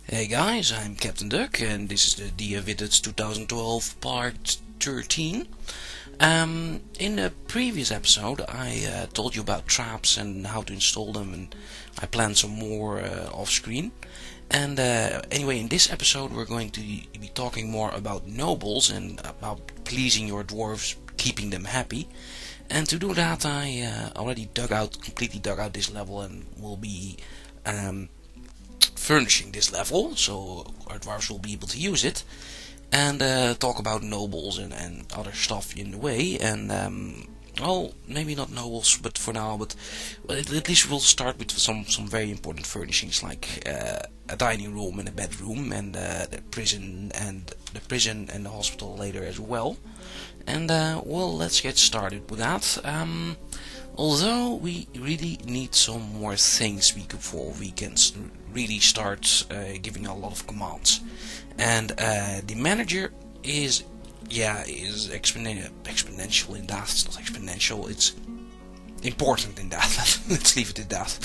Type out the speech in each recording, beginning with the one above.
Hey guys, I'm Captain Duck and this is the DFVIDTUTS2012 part 13. In the previous episode I told you about traps and how to install them, and I planned some more off screen. And anyway, in this episode we're going to be talking more about nobles and about pleasing your dwarves, keeping them happy. And to do that I already completely dug out this level and will be furnishing this level, so our dwarves will be able to use it, and talk about nobles and other stuff in the way. And well, maybe not nobles, but for now, but well, at least we'll start with some very important furnishings, like a dining room and a bedroom, and the prison and the hospital later as well. And well, let's get started with that. Although we really need some more things before we can really start giving a lot of commands. And the manager is exponential in that. It's not exponential, it's important in that. Let's leave it at that.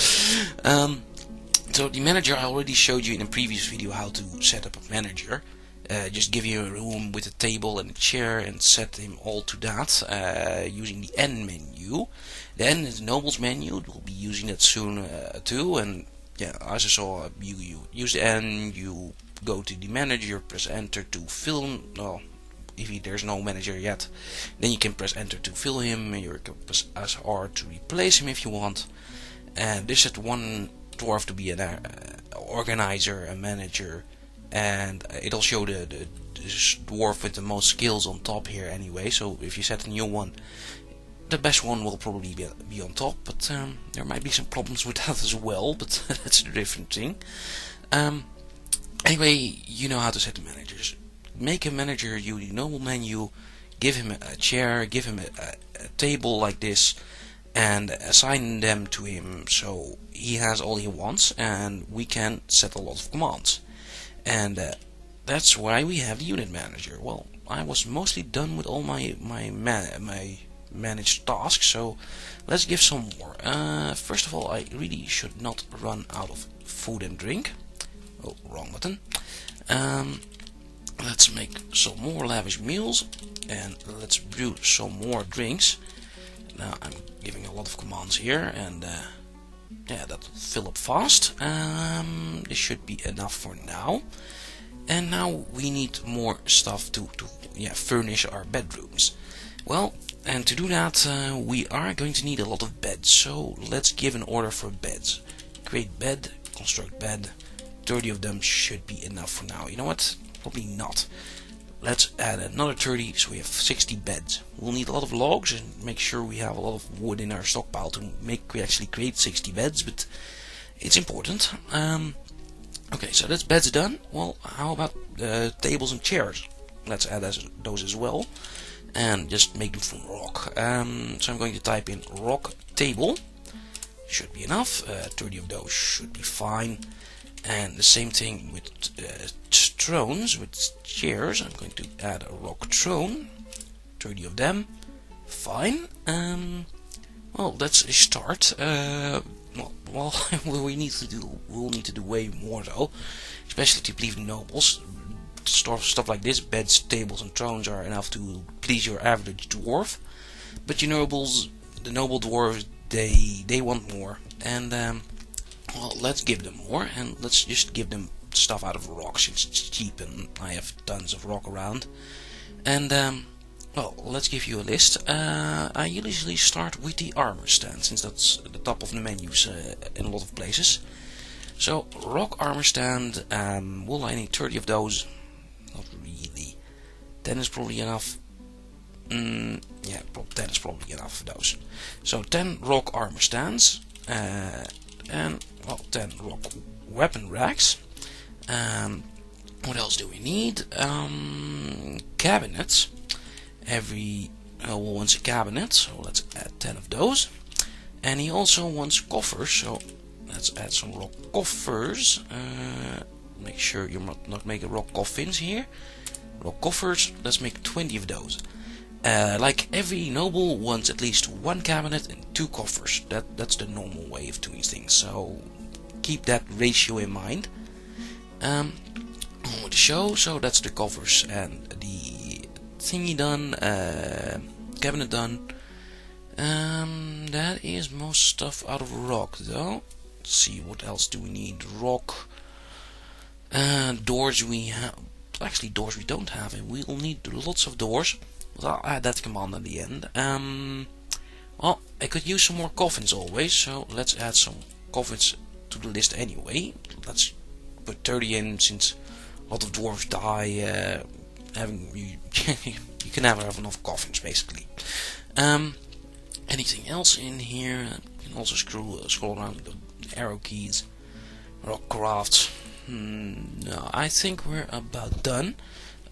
So the manager, I already showed you in a previous video how to set up a manager. Just give you a room with a table and a chair and set him all to that using the N menu. Then the nobles menu, we'll be using that soon too. And yeah, as I saw, you use the N, you go to the manager, press enter to fill him. Well, if there's no manager yet, then you can press enter to fill him. You can press SR to replace him if you want. And this set one dwarf to be an organizer, a manager. And it'll show the dwarf with the most skills on top here anyway. So if you set a new one, the best one will probably be on top. But there might be some problems with that as well. But that's a different thing. Anyway, you know how to set the managers. Make a manager, use the normal menu. Give him a chair, give him a table like this, and assign them to him so he has all he wants, and we can set a lot of commands. And that's why we have the unit manager. Well, I was mostly done with all my managed tasks, so let's give some more. First of all, I really should not run out of food and drink. Oh, wrong button. Let's make some more lavish meals, and let's brew some more drinks. Now I'm giving a lot of commands here, and yeah, that'll fill up fast. This should be enough for now. And now we need more stuff to furnish our bedrooms. Well, and to do that we are going to need a lot of beds. So let's give an order for beds. Create bed, construct bed. 30 of them should be enough for now. You know what? Probably not. Let's add another 30, so we have 60 beds. We'll need a lot of logs and make sure we have a lot of wood in our stockpile to actually create 60 beds, but it's important. Okay, so that's beds done. Well, how about tables and chairs? Let's add those as well, and just make them from rock. So I'm going to type in rock table. Should be enough. 30 of those should be fine. And the same thing with thrones, with chairs. I'm going to add a rock throne. 30 of them. Fine. Well, let's start. Well, we'll need to do way more though, especially to please the nobles. Stuff like this, beds, tables, and thrones are enough to please your average dwarf. But your nobles, the noble dwarves, they want more. And well, let's give them more, and let's just give them stuff out of rock since it's cheap and I have tons of rock around. And well, let's give you a list. I usually start with the armor stand, since that's at the top of the menus in a lot of places. So rock armor stand. Will I need 30 of those? Not really. 10 is probably enough. Yeah, 10 is probably enough of those. So 10 rock armor stands. And well, 10 rock weapon racks. What else do we need? Cabinets. Every wants a cabinet, so let's add 10 of those. And he also wants coffers, so let's add some rock coffers. Make sure you're not making rock coffins here. Rock coffers, let's make 20 of those. Like every noble wants at least one cabinet and 2 coffers. That's the normal way of doing things, so keep that ratio in mind. On with the show. So that's the covers and the thingy done, cabinet done. That is most stuff out of rock though. Let's see, what else do we need? Rock. Doors we have. Actually, doors we don't have, and we'll need lots of doors. But I'll add that command at the end. Well, I could use some more coffins always, so let's add some coffins to the list anyway. Let's put 30 in, since a lot of dwarves die. You can never have enough coffins, basically. Anything else in here? You can also scroll around with the arrow keys. Rock crafts. No, I think we're about done.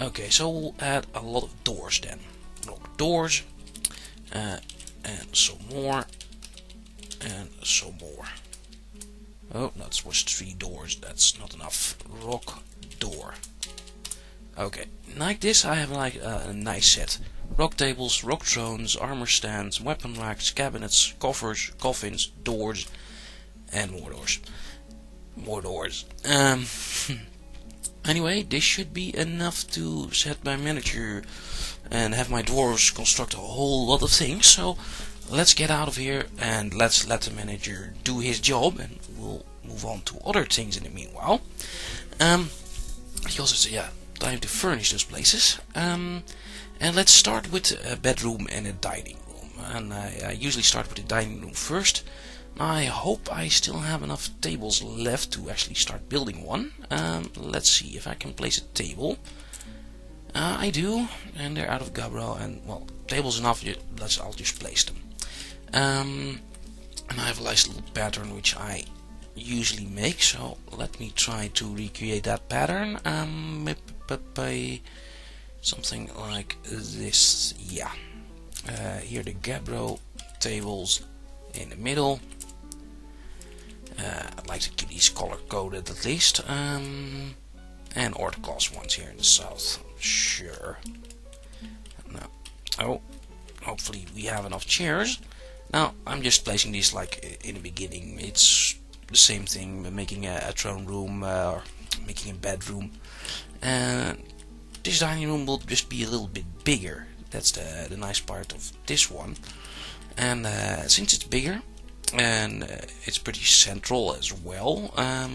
Okay, so we'll add a lot of doors then. Rock doors, and some more, and some more. Oh, that was 3 doors. That's not enough. Rock door. Okay, like this I have like a nice set. Rock tables, rock thrones, armor stands, weapon racks, cabinets, coffers, coffins, doors, and more doors. More doors. Anyway, this should be enough to set my manager and have my dwarves construct a whole lot of things. So let's get out of here and let's let the manager do his job, and we'll move on to other things in the meanwhile. He also said, yeah, time to furnish those places. And let's start with a bedroom and a dining room. And I usually start with the dining room first. I hope I still have enough tables left to actually start building one. Let's see if I can place a table. I do, and they're out of Gabbro, and well, tables enough. I'll just place them. And I have a nice little pattern which I usually make. So let me try to recreate that pattern. By something like this. Yeah. Here the Gabbro tables in the middle. I'd like to keep these color coded at least, and orthoclass ones here in the south. Sure. Now, oh, hopefully we have enough chairs. Now I'm just placing these like in the beginning. It's the same thing, making a throne room or making a bedroom. And this dining room will just be a little bit bigger. That's the nice part of this one. And since it's bigger and it's pretty central as well,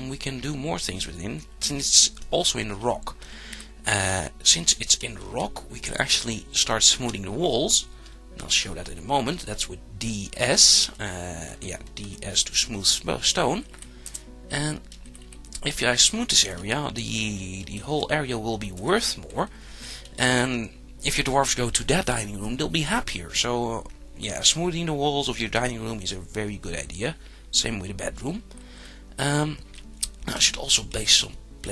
we can do more things within, since it's also in rock. Since it's in rock, we can actually start smoothing the walls, and I'll show that in a moment. That's with DS. Yeah, DS to smooth stone. And if I smooth this area, the whole area will be worth more. And if your dwarves go to that dining room, they'll be happier. So yeah, smoothing the walls of your dining room is a very good idea. Same with the bedroom. I should also place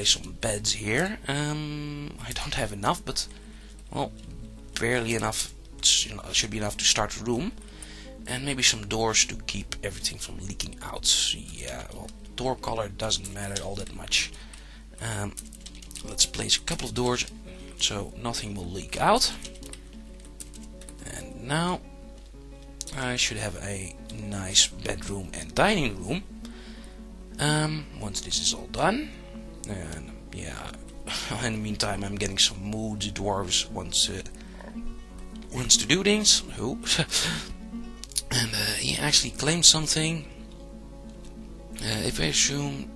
some beds here. I don't have enough, but well, barely enough. It should be enough to start a room, and maybe some doors to keep everything from leaking out. Yeah, well, door color doesn't matter all that much. Let's place a couple of doors so nothing will leak out. And now I should have a nice bedroom and dining room. Once this is all done, and yeah, in the meantime I'm getting some mood. The dwarves wants to do things. Who? And he actually claimed something. If I assume,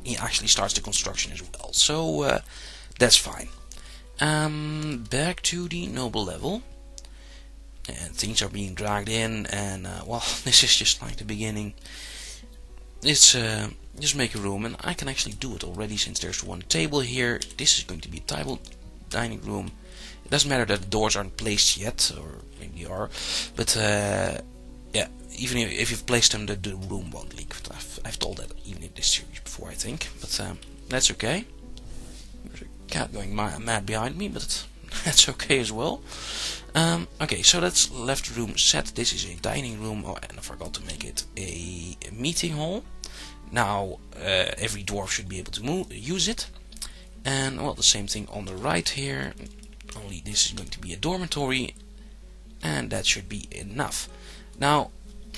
he actually starts the construction as well. So that's fine. Back to the noble level. And things are being dragged in, and well, this is just like the beginning. It's just make a room, and I can actually do it already since there's one table here. This is going to be a table dining room. It doesn't matter that the doors aren't placed yet, or maybe they are, but yeah, even if you've placed them, the room won't leak. I've told that even in this series before, I think, but that's okay. There's a cat going mad behind me, but that's okay as well. Okay, so that's left room set. This is a dining room. Oh, and I forgot to make it a meeting hall. Now every dwarf should be able to use it. And well, the same thing on the right here. Only this is going to be a dormitory, and that should be enough. Now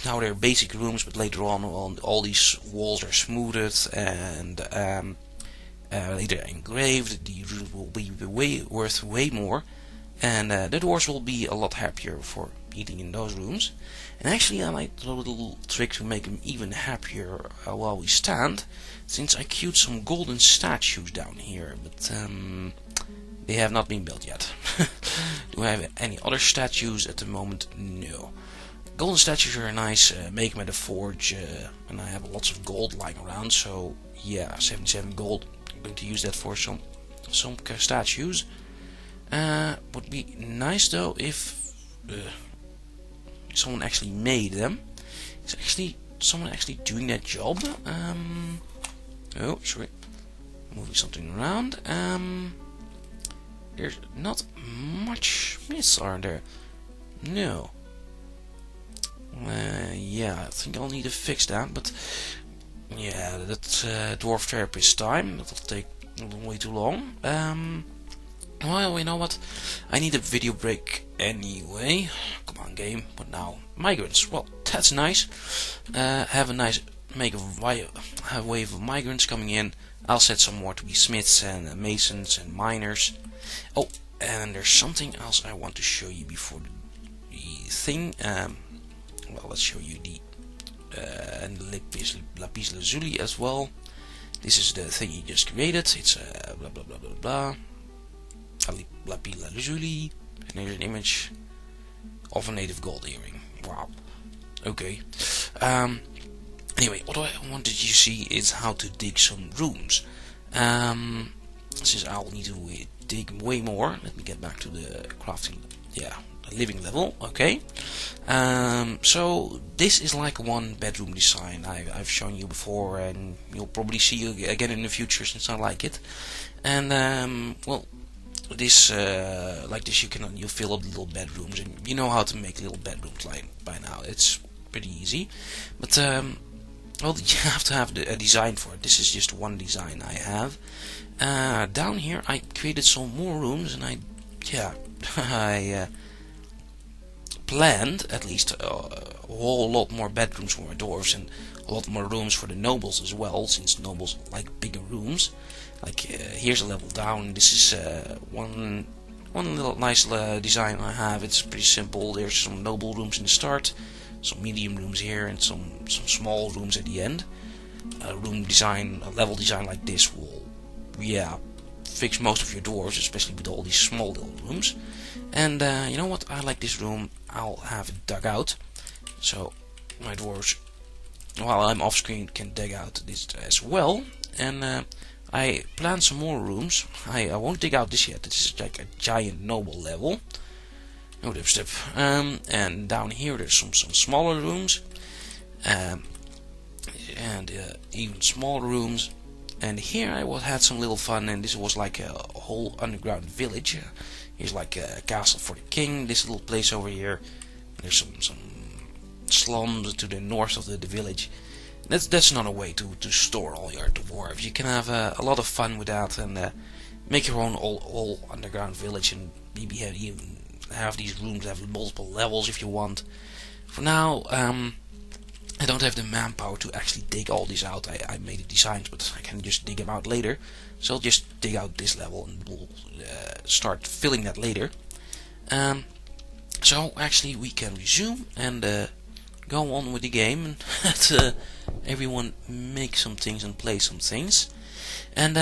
they're basic rooms, but later on all these walls are smoothed, and later engraved, the runes will be worth way more, and the dwarves will be a lot happier for eating in those rooms. And actually I might do a little trick to make them even happier while we stand, since I queued some golden statues down here, but they have not been built yet. Do I have any other statues at the moment? No. Golden statues are nice, make them at a forge, and I have lots of gold lying around, so yeah, 77 gold. I'm going to use that for some statues. Would be nice though if someone actually made them. Is actually someone actually doing that job? Oh, sorry, moving something around. There's not much smiths, are there? No. Yeah, I think I'll need to fix that, but yeah, that dwarf therapist time, that'll take way too long. Well, you know what? I need a video break anyway. Come on, game. What now? Migrants. Well, that's nice. Have a nice have a wave of migrants coming in. I'll set some more to be smiths and masons and miners. Oh, and there's something else I want to show you before the thing. Well, let's show you the lapis lazuli as well. This is the thing he just created. It's blah blah blah blah blah. Lapis lazuli, and here's an image of a native gold earring. Wow. Okay. Anyway, what I wanted you to see is how to dig some rooms. Since I'll need to dig way more, let me get back to the crafting. Yeah, the living level. Okay. So this is like one bedroom design I've shown you before, and you'll probably see again in the future since I like it. And well, this like this you fill up little bedrooms, and you know how to make little bedrooms like by now. It's pretty easy, but well, you have to have a design for it. This is just one design I have. Down here I created some more rooms, and I planned at least a whole lot more bedrooms for my dwarves, and a lot more rooms for the nobles as well, since nobles like bigger rooms. Like here's a level down. This is one little nice design I have. It's pretty simple. There's some noble rooms in the start, some medium rooms here, and some small rooms at the end. A level design like this will, fix most of your dwarves, especially with all these small little rooms. And you know what? I like this room. I'll have it dug out, so my dwarves, while I'm off screen, can dig out this as well. And I plan some more rooms. I won't dig out this yet. This is like a giant noble level. No dipstep. And down here there's some smaller rooms, and even smaller rooms. And here I had some little fun, and this was like a whole underground village. Here's like a castle for the king. This little place over here. There's some slums to the north of the village. That's another way to store all your dwarves. You can have a lot of fun with that, and make your own all underground village, and maybe even have these rooms have multiple levels if you want. For now, I don't have the manpower to actually dig all these out. I made the designs, but I can just dig them out later. So I'll just dig out this level, and we'll start filling that later. So actually we can resume and go on with the game, and let everyone make some things and play some things. And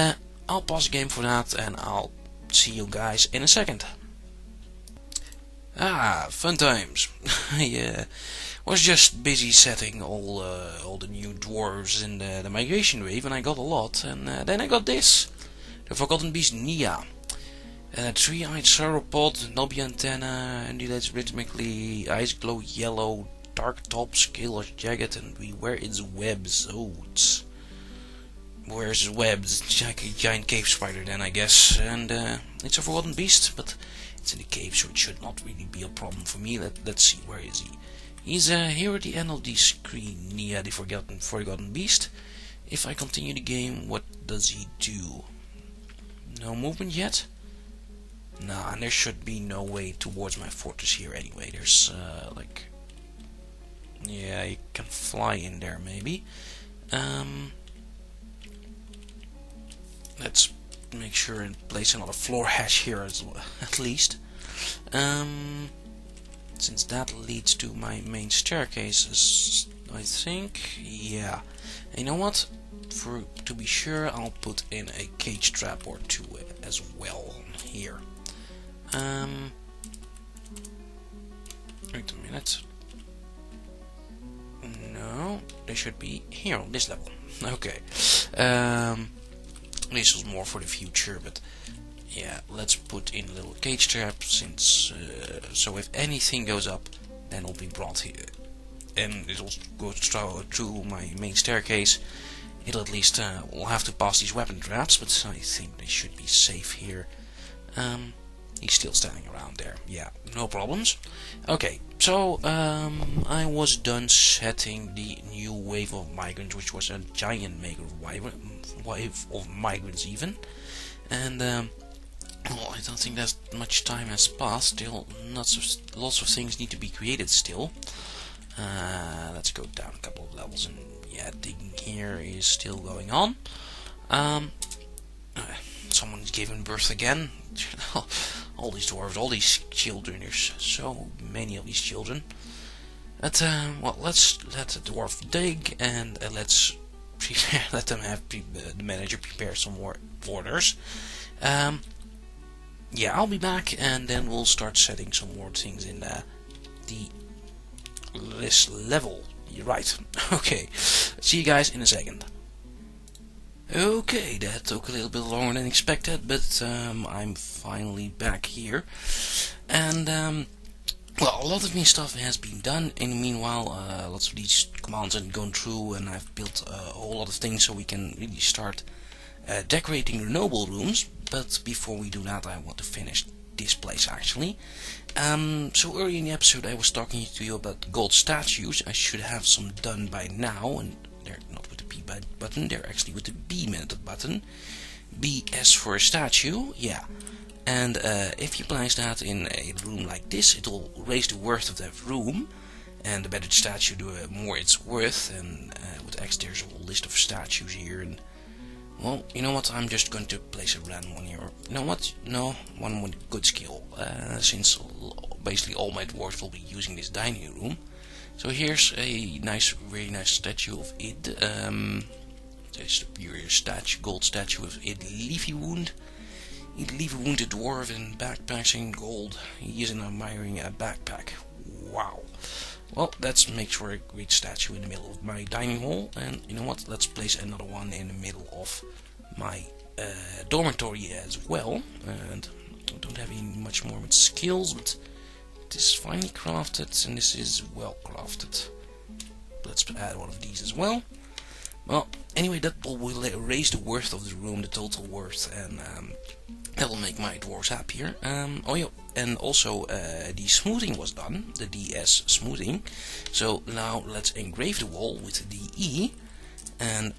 I'll pause the game for that, and I'll see you guys in a second. Fun times. Yeah, was just busy setting all the new dwarves in the migration wave, and I got a lot. And then I got this, the Forgotten Beast Nia. Three-eyed sauropod, knobby antenna, undulates rhythmically, eyes glow yellow, dark top, scales jagged, and we wear its webs. Oh, it wears its webs. It's like a giant cave spider then, I guess. And it's a forgotten beast, but it's in the cave, so it should not really be a problem for me. Let's see, where is he? He's here at the end of the screen, Nia, the forgotten beast. If I continue the game, what does he do? No movement yet? Nah, and there should be no way towards my fortress here anyway. There's like, yeah, you can fly in there maybe. let's make sure and place another floor hatch here as well, at least. Since that leads to my main staircases, I think. Yeah. And you know what? To be sure, I'll put in a cage trap or two as well here. Wait a minute. No, they should be here on this level. Okay. This was more for the future, but yeah, let's put in a little cage trap, since so if anything goes up, then it'll be brought here, and it'll go through my main staircase. It'll at least will have to pass these weapon traps, but I think they should be safe here. He's still standing around there. Yeah, no problems. Okay, so I was done setting the new wave of migrants, which was a giant wave of migrants even. And well, I don't think that much time has passed. Still, lots of things need to be created still. Let's go down a couple of levels, and yeah, digging here is still going on. Someone's giving birth again. All these dwarves, all these children. There's so many of these children. But well, let's let the dwarf dig, and let's let them have the manager prepare some more orders. Yeah, I'll be back, and then we'll start setting some more things in this level. You're right. Okay, see you guys in a second. Okay, that took a little bit longer than expected, but I'm finally back here, and well, a lot of new stuff has been done. In the meanwhile, lots of these commands have gone through, and I've built a whole lot of things so we can really start decorating the noble rooms. But before we do that, I want to finish this place actually. So early in the episode I was talking to you about gold statues. I should have some done by now, and they're not with the P button, they're actually with the B button. BS for a statue, yeah. And if you place that in a room like this, it will raise the worth of that room, and the better the statue, the more it's worth. And with X there's a whole list of statues here, and well, you know what, I'm just going to place a random one here. You know what, no, one with good skill, since basically all my dwarves will be using this dining room. So here's a very nice statue of Id. This superior statue, gold statue of Id Leafy Wound. Id Leafy Wound, a dwarf in backpacks in gold. He is admiring a backpack. Wow. Well, that makes for a great statue in the middle of my dining hall. And you know what, let's place another one in the middle of my dormitory as well. And I don't have any much more with skills, but it is finely crafted, and this is well crafted. Let's add one of these as well. Well, anyway, that will raise the worth of the room, the total worth, and that will make my dwarves happier. Oh yeah, and also the smoothing was done, the DS smoothing. So now let's engrave the wall with the E. And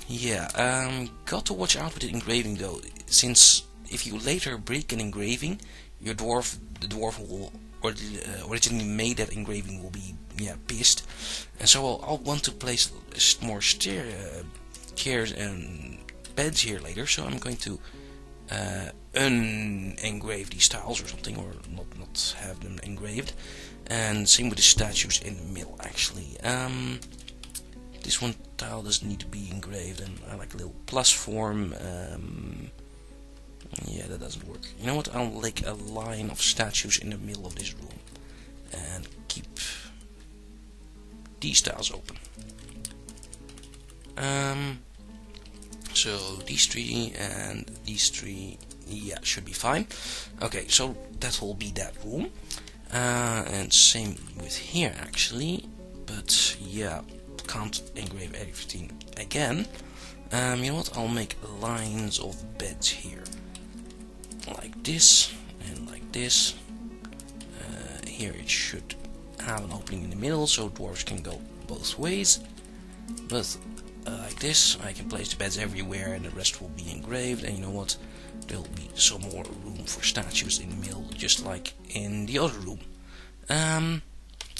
yeah, got to watch out with the engraving though, since if you later break an engraving, the dwarf will, or the originally made that engraving will be pissed. And so I'll want to place more chairs and beds here later, so I'm going to unengrave these tiles or something, or not have them engraved. And same with the statues in the middle actually. This one tile doesn't need to be engraved, and I like a little plus form. Yeah, that doesn't work. You know what, I'll make a line of statues in the middle of this room and keep these tiles open. So these three and these three, yeah, should be fine. Okay, so that will be that room. And same with here actually, but yeah, can't engrave everything again. You know what, I'll make lines of beds here, like this and like this. Here it should have an opening in the middle, so dwarves can go both ways. But like this, I can place the beds everywhere, and the rest will be engraved. And you know what, there'll be some more room for statues in the middle, just like in the other room.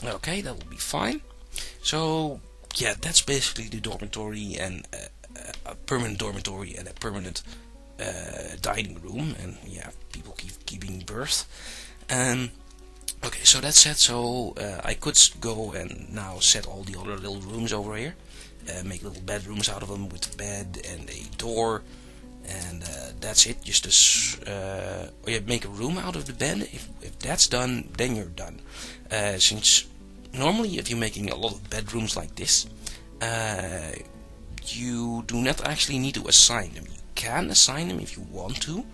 Okay, that will be fine. So yeah, that's basically the dormitory, and a permanent dormitory and a permanent dining room, and yeah, people keep giving birth. Okay, so that's set. So I could go and now set all the other little rooms over here, make little bedrooms out of them with a bed and a door, and that's it. Just as make a room out of the bed. If that's done, then you're done. Since normally, if you're making a lot of bedrooms like this, you do not actually need to assign them. You can assign them if you want to.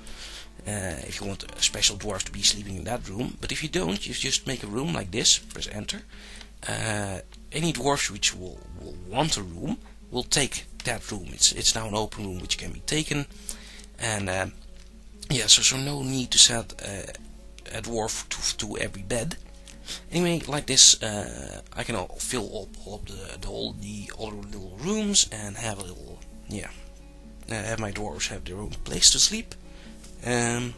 If you want a special dwarf to be sleeping in that room, but if you don't, you just make a room like this, press enter. Any dwarfs which will want a room will take that room. It's now an open room which can be taken, and yeah, so no need to set a dwarf to every bed. Anyway, like this, I can fill up all the other little rooms and have a little, have my dwarves have their own place to sleep. 1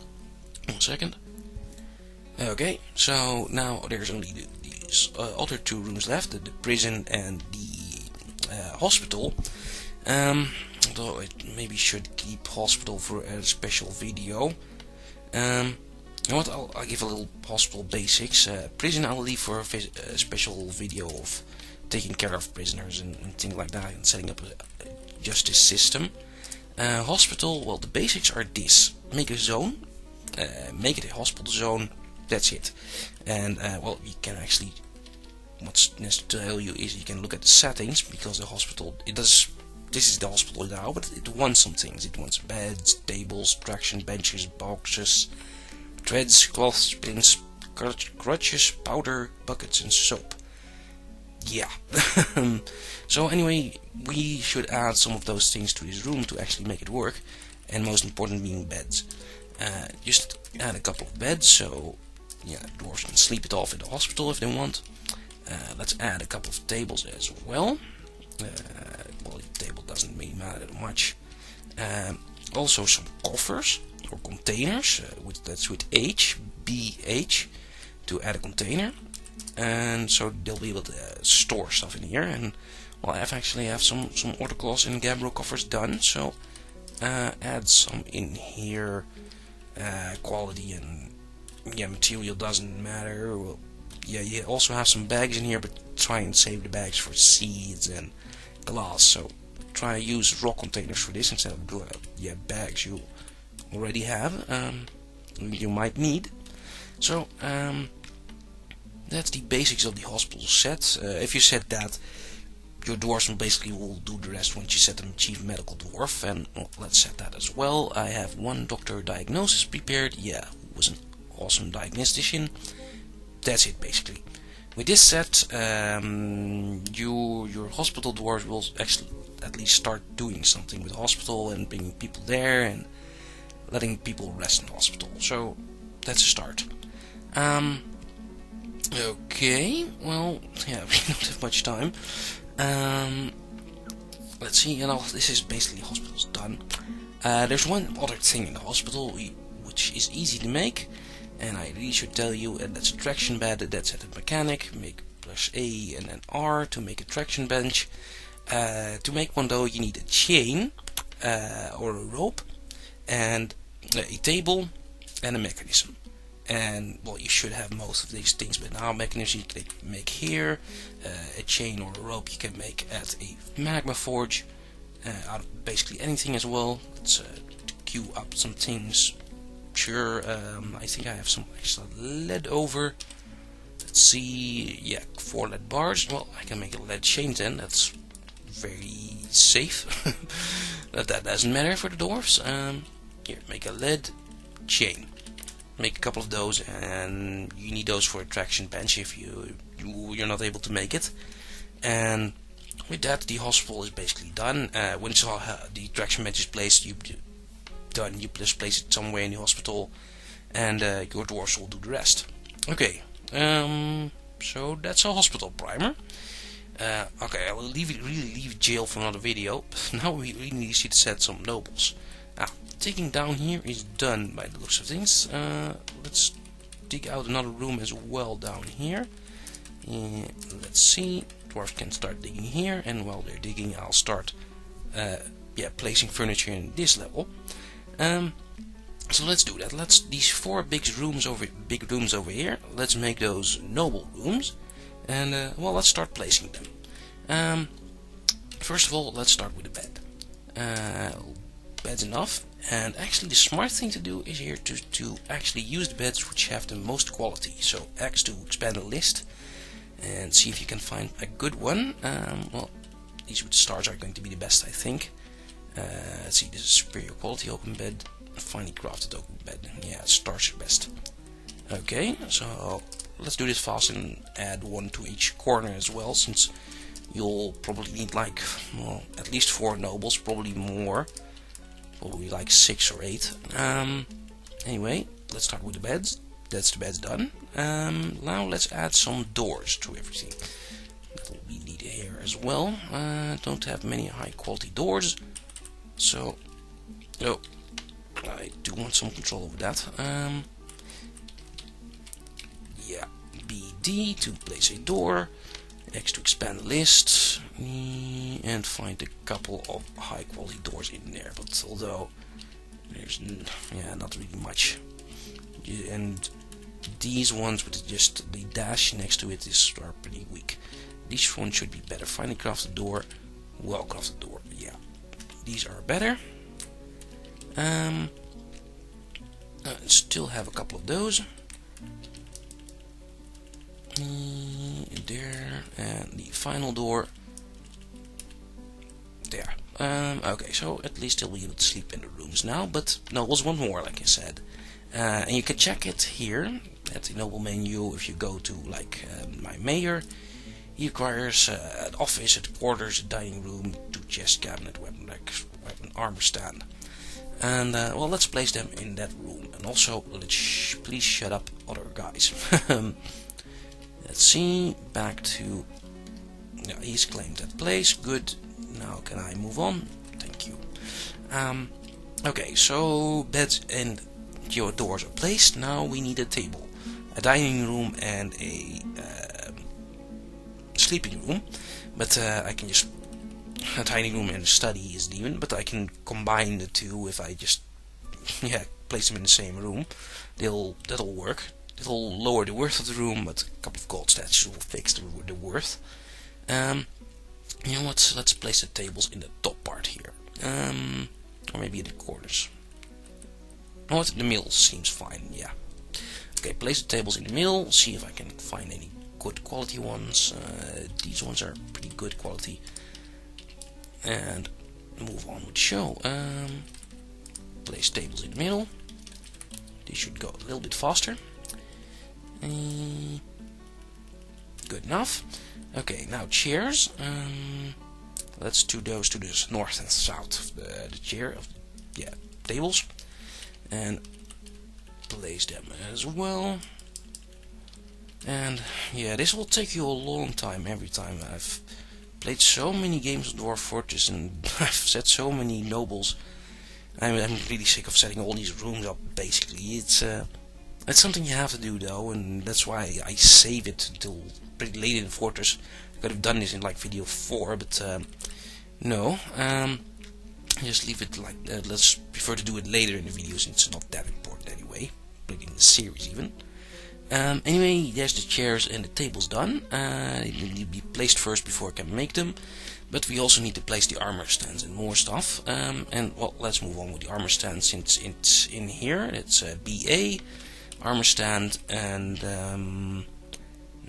second. Okay, so now there's only these other 2 rooms left, the prison and the hospital. Although I maybe should keep hospital for a special video. You know what, I'll give a little hospital basics. Prison I'll leave for a special video of taking care of prisoners and things like that, and setting up a justice system. Hospital, well, the basics are this: make a zone, make it a hospital zone, that's it. And well, you can actually, what's necessary to tell you is you can look at the settings, because the hospital, this is the hospital now, but it wants some things. It wants beds, tables, traction benches, boxes, threads, cloths, pins, crutches, powder, buckets, and soap. Yeah. So anyway, we should add some of those things to this room to actually make it work, and most important being beds. Just add a couple of beds, so yeah, dwarves can sleep it off in the hospital if they want. Let's add a couple of tables as well. Well, the table doesn't really matter much. Also some coffers or containers, that's with H, BH, to add a container. And so they'll be able to store stuff in here. And well, I actually have some autoclaws and gabbro coffers done, so add some in here. Quality and material doesn't matter. Well, yeah, you also have some bags in here, but try and save the bags for seeds and glass. So try to use rock containers for this instead of bags you already have. You might need. So that's the basics of the hospital set. If you set that, your dwarves will do the rest once you set them chief medical dwarf. And well, let's set that as well. I have 1 doctor diagnosis prepared. Yeah, who was an awesome diagnostician. That's it basically. With this set, your hospital dwarves will actually at least start doing something with the hospital and bringing people there and letting people rest in the hospital. So that's a start. Okay, well, yeah, we don't have much time. Let's see, this is basically hospital's done. There's one other thing in the hospital which is easy to make, and I really should tell you, and that's a traction bed. That's at a mechanic. Make plus A and then R to make a traction bench. To make one though, you need a chain or a rope, and a table and a mechanism. And well, you should have most of these things, but now mechanism you can make here, a chain or a rope you can make at a magma forge, out of basically anything as well. Let's queue up some things. Sure, I think I have some extra lead over. Let's see, yeah, 4 lead bars. Well, I can make a lead chain then. That's very safe. that doesn't matter for the dwarves. Here, make a lead chain. Make a couple of those, and you need those for a traction bench if you're not able to make it. And with that, the hospital is basically done. Once the traction bench is placed, you just place it somewhere in the hospital, and your dwarves will do the rest. Okay, so that's a hospital primer. Okay, I will really leave jail for another video. Now we really need to set some nobles. Digging down here is done by the looks of things. Let's dig out another room as well down here. Let's see, dwarves can start digging here, and while they're digging I'll start placing furniture in this level. So let's do that. Let's these four big rooms over here. Let's make those noble rooms, and well, let's start placing them. First of all, let's start with the bed. Bed's enough, and actually the smart thing to do is here to actually use the beds which have the most quality. So X to expand the list and see if you can find a good one. Well, these with the stars are going to be the best, I think. Let's see, this is superior quality open bed, finely crafted open bed. Yeah, stars are best. Okay, so let's do this fast and add one to each corner as well, since you'll probably need like, well, at least 4 nobles, probably more, probably like 6 or 8. Anyway, let's start with the beds. That's the beds done. Now let's add some doors to everything. That will be needed here as well. Don't have many high quality doors, so I do want some control over that. Yeah, BD to place a door, X to expand the list, and find a couple of high quality doors in there. But although there's not really much, and these ones with just the dash next to it are pretty weak. These ones should be better. Finely crafted door, well crafted door. Yeah, these are better. Still have a couple of those. There, and the final door there. Okay, so at least they'll be able to sleep in the rooms now. But no, there was one more, like I said, and you can check it here at the noble menu. If you go to like my mayor, he requires an office, a quarters, a dining room, 2 chest cabinet, weapon rack, weapon armor stand. And well, let's place them in that room. And also, please shut up, other guys. Let's see, back to, yeah, he's claimed that place. Good. Now can I move on? Thank you. Okay, so beds and your doors are placed. Now we need a table, a dining room, and a sleeping room. But I can just, a dining room and a study is even, but I can combine the two if I just place them in the same room. That'll work. It'll lower the worth of the room, but a couple of gold statues will fix the worth. You know what? Let's place the tables in the top part here, or maybe in the corners. Oh, the middle seems fine. Yeah. Okay, place the tables in the middle. See if I can find any good quality ones. These ones are pretty good quality. And move on with the show. Place tables in the middle. These should go a little bit faster. Good enough. Okay, now chairs. Let's do those to the north and south of the tables, and place them as well. And yeah, this will take you a long time. Every time I've played so many games of Dwarf Fortress and I've set so many nobles, I'm really sick of setting all these rooms up. Basically, it's something you have to do though, and that's why I save it until pretty late in the Fortress. I could have done this in like video 4, but no. Just leave it like that. Let's prefer to do it later in the video since it's not that important anyway. Put it in the series even. Anyway, there's the chairs and the tables done. They need to be placed first before I can make them. But we also need to place the armor stands and more stuff. And well, let's move on with the armor stand since it's in here. It's BA, armor stand, and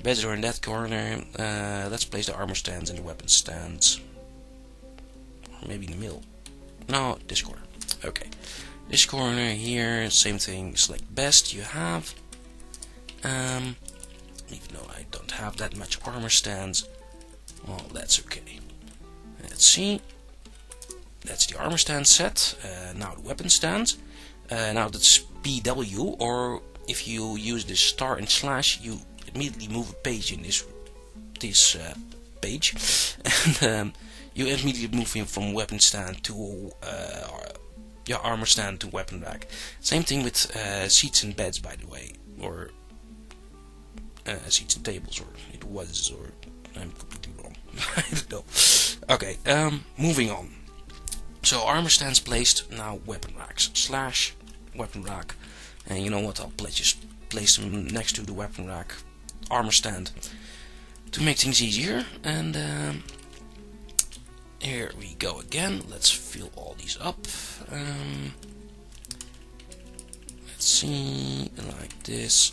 beds are in that corner. Let's place the armor stands and the weapon stands. Or maybe in the middle. No, this corner. Okay. This corner here, same thing, select best you have. Even though I don't have that much armor stands, well, that's okay. Let's see. That's the armor stand set. Now the weapon stands. Now that's PW, or if you use the star and slash, you immediately move a page in this page, and you immediately move him from weapon stand to your armor stand to weapon rack. Same thing with seats and beds, by the way, or seats and tables, or it was, or I'm completely wrong. I don't know. Okay, moving on. So armor stands placed. Now weapon racks slash weapon rack, and you know what? I'll just place them next to the weapon rack armor stand to make things easier. And here we go again. Let's fill all these up. Let's see, like this.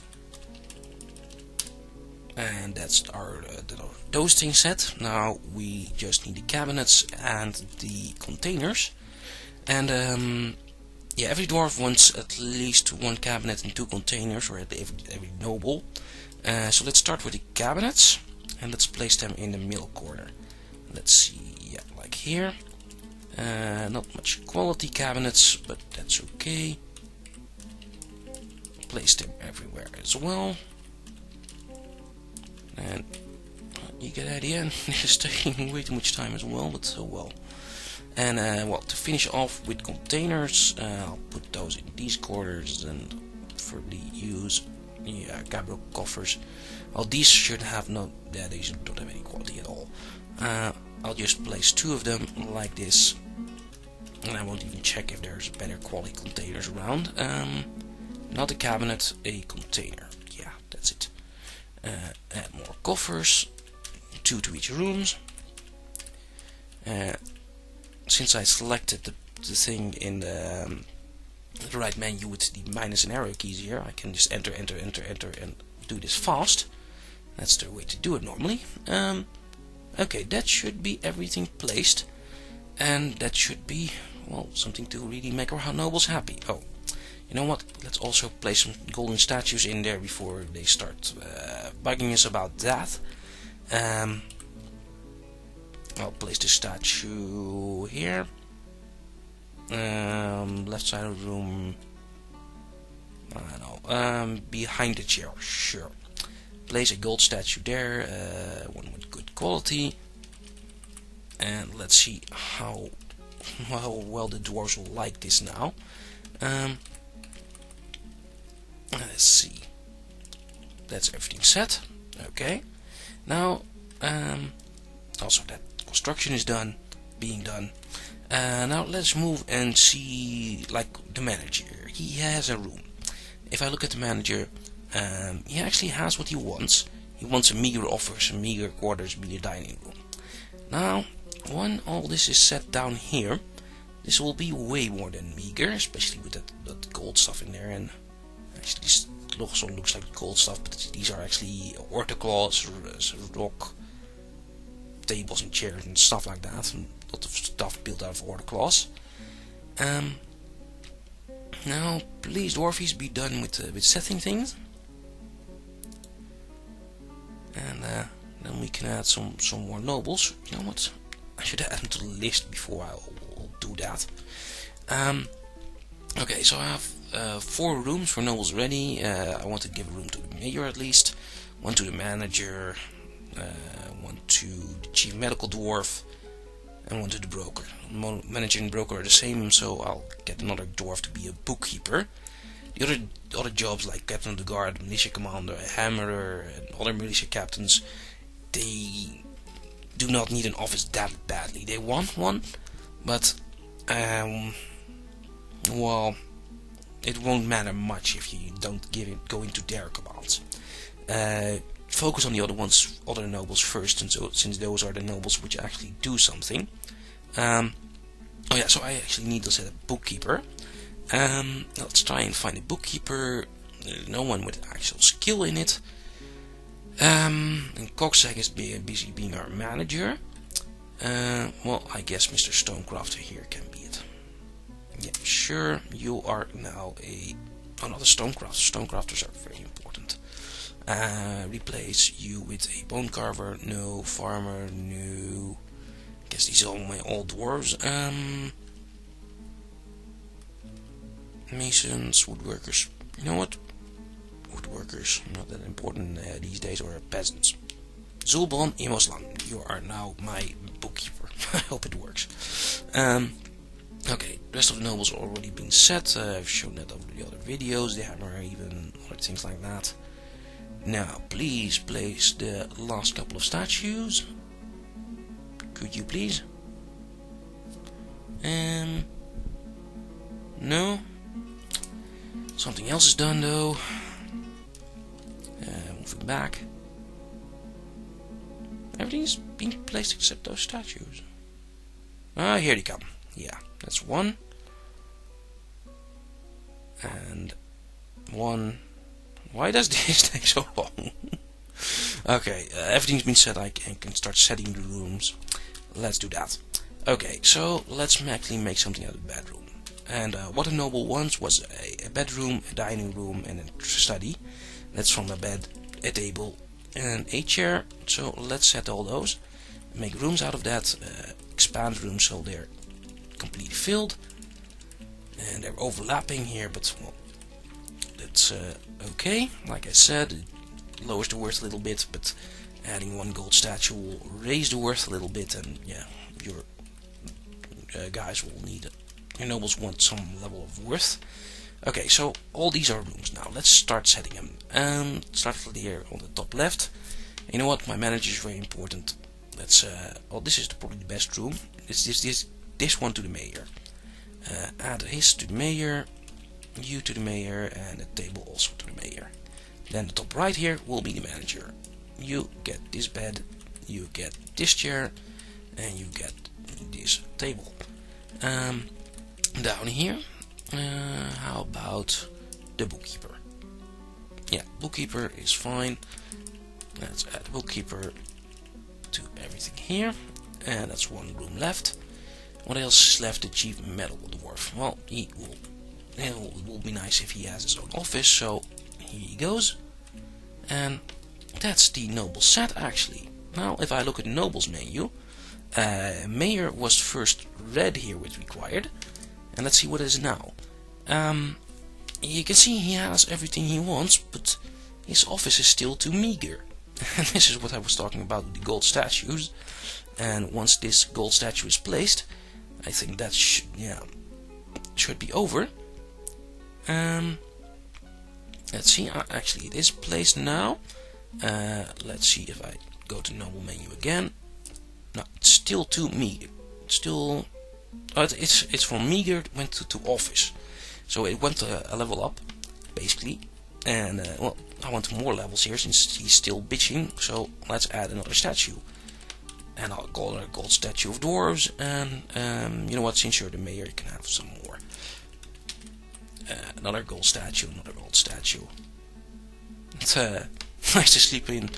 And that's our toasting set. Now we just need the cabinets and the containers. And yeah, every dwarf wants at least 1 cabinet and 2 containers, or every noble. So let's start with the cabinets, and let's place them in the middle corner. Let's see, yeah, like here. Not much quality cabinets, but that's okay. Place them everywhere as well. And you get the idea. It's taking way too much time as well, but so well. And well, to finish off with containers, I'll put those in these corners, and for the use, yeah, Gabriel coffers. Well, these should have these don't have any quality at all. I'll just place 2 of them like this, and I won't even check if there's better quality containers around. Not a cabinet, a container. Yeah, that's it. Add more coffers, 2 to each rooms. Since I selected the thing in the right menu with the minus and arrow keys here, I can just enter, and do this fast. That's the way to do it normally. Okay, that should be everything placed, and that should be, well, something to really make our nobles happy. Oh, you know what? Let's also place some golden statues in there before they start bugging us about that. I'll place the statue here. Left side of the room. I don't know. Behind the chair, sure. Place a gold statue there. One with good quality. And let's see how well the dwarves will like this now. Let's see. That's everything set. Okay. Now, also that construction is being done. Now let's move and see, like, the manager. He has a room. If I look at the manager, he actually has what he wants. He wants a meager office, a meager quarters, meager dining room. Now, when all this is set down here, this will be way more than meager, especially with that gold stuff in there. And actually, this also looks like gold stuff, but these are actually orthoclaws, rock tables and chairs and stuff like that. And a lot of stuff built out of orthoclaws. Now, please, dwarfies, be done with setting things. And then we can add some more nobles. You know what? I should add them to the list before I'll do that. Okay, so I have 4 rooms for nobles ready. I want to give a room to the mayor at least, 1 to the manager, 1 to the chief medical dwarf, and 1 to the broker. Manager and broker are the same, so I'll get another dwarf to be a bookkeeper. The other jobs, like captain of the guard, militia commander, a hammerer, and other militia captains, they do not need an office that badly. They want one, but well, it won't matter much if you don't go into their commands. Focus on the other nobles first, and so, since those are the nobles which actually do something. Oh yeah, so I actually need to set a bookkeeper. Let's try and find a bookkeeper. No one with actual skill in it. And Coxsack is busy being our manager. Well, I guess Mr. Stonecrafter here can be it. Yeah, sure. You are now another Stonecrafter. Stonecrafters are very important. Replace you with a bone carver. No. Farmer. No. I guess these are all my old dwarves. Masons, woodworkers. You know what? Woodworkers, not that important these days, or peasants. Zulban Imoslan, you are now my bookkeeper. I hope it works. Okay, the rest of the nobles are already been set. I've shown that over the other videos, the hammer, even other things like that. Now, please place the last couple of statues. Could you please? No. Something else is done though. Moving back. Everything's been placed except those statues. Ah, here they come. Yeah, that's one. And one. Why does this take so long? Okay, everything's been set. I can start setting the rooms. Let's do that. Okay, so let's actually make something out of the bedroom. And what a noble wants was a bedroom, a dining room, and a study. That's from a bed, a table, and a chair. So let's set all those. Make rooms out of that. Expand rooms so they're completely filled. And they're overlapping here, but well, that's okay. Like I said, it lowers the worth a little bit, but adding one gold statue will raise the worth a little bit, and yeah, your guys will need it. Your nobles want some level of worth. Okay, so all these are rooms now. Let's start setting them. Start here on the top left. You know what? My manager is very important. Let's. Well, this is probably the best room. This one to the mayor. Add his to the mayor, you to the mayor, and a table also to the mayor. Then the top right here will be the manager. You get this bed, you get this chair, and you get this table. Down here, how about the bookkeeper? Yeah, bookkeeper is fine. Let's add bookkeeper to everything here, and that's one room left. What else is left? The chief metal dwarf. Well, it will be nice if he has his own office, so here he goes. And that's the noble set actually. Now if I look at the nobles menu, mayor was first red here with required, and let's see what it is now. You can see he has everything he wants, but his office is still too meager. And this is what I was talking about with the gold statues. And once this gold statue is placed, I think that should be over. Let's see. Actually, it is placed now. Let's see if I go to normal menu again. No, it's still too meager. Still, it's from meager went to office, so it went a level up, basically. And well, I want more levels here since he's still bitching. So let's add another statue. And I'll call it a gold statue of dwarves. And you know what? Since you're the mayor, you can have some more. Another gold statue, another gold statue. It's nice to sleep in.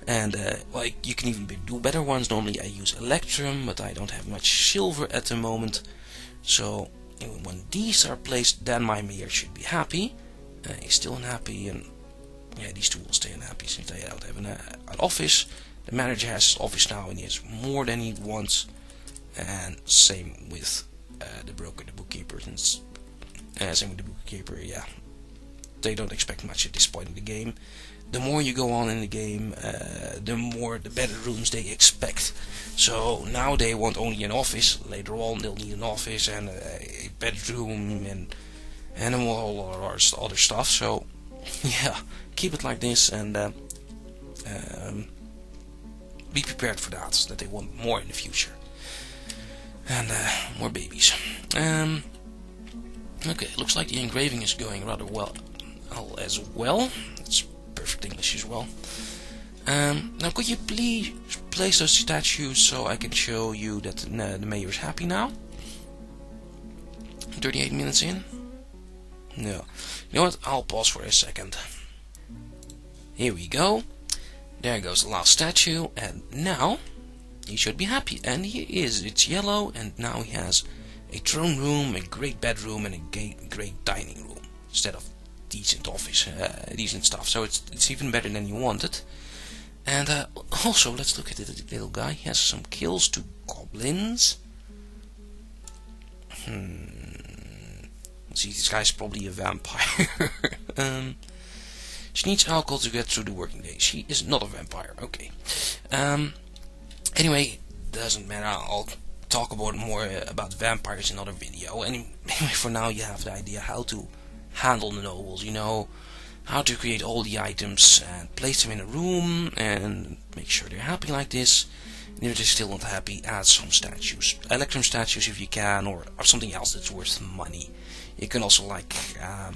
And like you can even do better ones. Normally I use electrum, but I don't have much silver at the moment. So when these are placed, then my mayor should be happy. He's still unhappy, and yeah, these two will stay unhappy since they don't have an office. The manager has his office now, and he has more than he wants. And same with the broker, the bookkeeper. Same with the bookkeeper. Yeah, they don't expect much at this point in the game. The more you go on in the game, the better rooms they expect. So now they want only an office. Later on, they'll need an office and a bedroom and all other stuff. So yeah, keep it like this, and be prepared for that they want more in the future, and more babies. Okay, looks like the engraving is going rather well as well. It's perfect English as well. Now could you please place those statues so I can show you that the mayor is happy now? 38 minutes in? No. You know what? I'll pause for a second. Here we go. There goes the last statue, and now he should be happy, and he is. It's yellow, and now he has a throne room, a great bedroom, and a great dining room instead of decent office, decent stuff. So it's even better than you wanted. And also, let's look at the little guy. He has some kills to goblins. See, this guy's probably a vampire. She needs alcohol to get through the working day. She is not a vampire. Okay. Anyway, doesn't matter. I'll talk about more about vampires in another video. Anyway, for now you have the idea how to handle the nobles. You know how to create all the items and place them in a room and make sure they're happy like this. And if they're still not happy, add some statues. Electrum statues if you can, or something else that's worth money. You can also like, I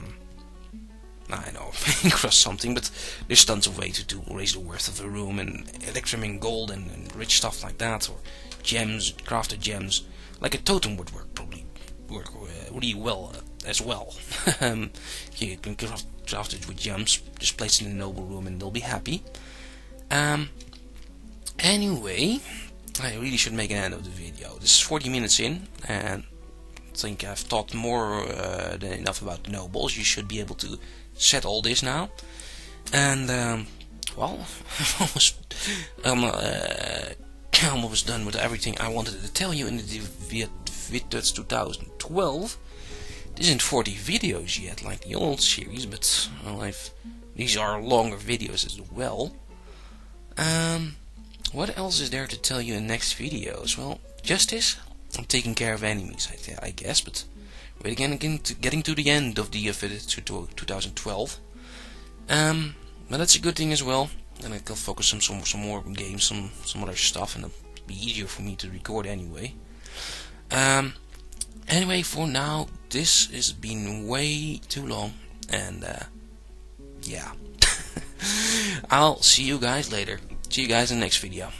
know, cross something, but there's tons of ways to raise the worth of a room, and electrum in gold and rich stuff like that, or gems, crafted gems. Like a totem would probably work really well as well. You can craft it with gems, just place it in a noble room and they'll be happy. Anyway, I really should make an end of the video. This is 40 minutes in, and I think I've talked more than enough about the nobles. You should be able to set all this now. And, well, I'm almost done with everything I wanted to tell you in the DFVIDTUTS 2012. This isn't 40 videos yet, like the old series, but well, these are longer videos as well. What else is there to tell you in next videos? Well, justice. I'm taking care of enemies, I guess, but we're getting to the end of the DFVIDTUTS 2012. But that's a good thing as well. And I can focus on some more games, some other stuff, and it'll be easier for me to record anyway. Anyway, for now, this has been way too long, and yeah. I'll see you guys later. See you guys in the next video.